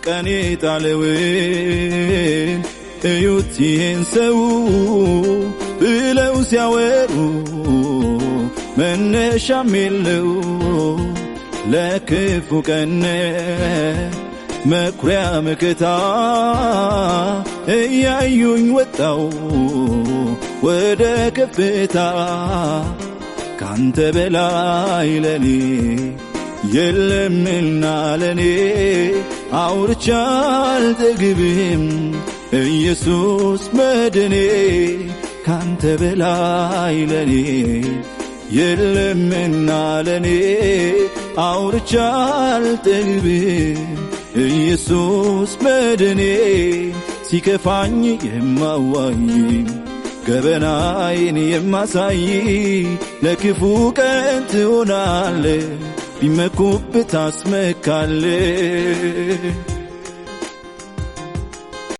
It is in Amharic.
ቀኔ ጣለውን እዩት ይህን ሰው ብለው ሲያወሩ መነሻም የለው ለክፉ ቀን መኩሪያ መከታ እያዩኝ ወጣው ወደ ከፍታ ካንተ በላይ ለኔ የለምና ለኔ አውርቼ አልጠግብም ኢየሱስ መድኔ ካንተ በላይ ለኔ የለምና ለኔ አውርቼ አልጠግብም ኢየሱስ መድኔ ሲከፋኝ የማዋይ ገበናዬን የማሳይ ለክፉ ቀን ትሆናለህ ቢመኩብህ ታስመካለህ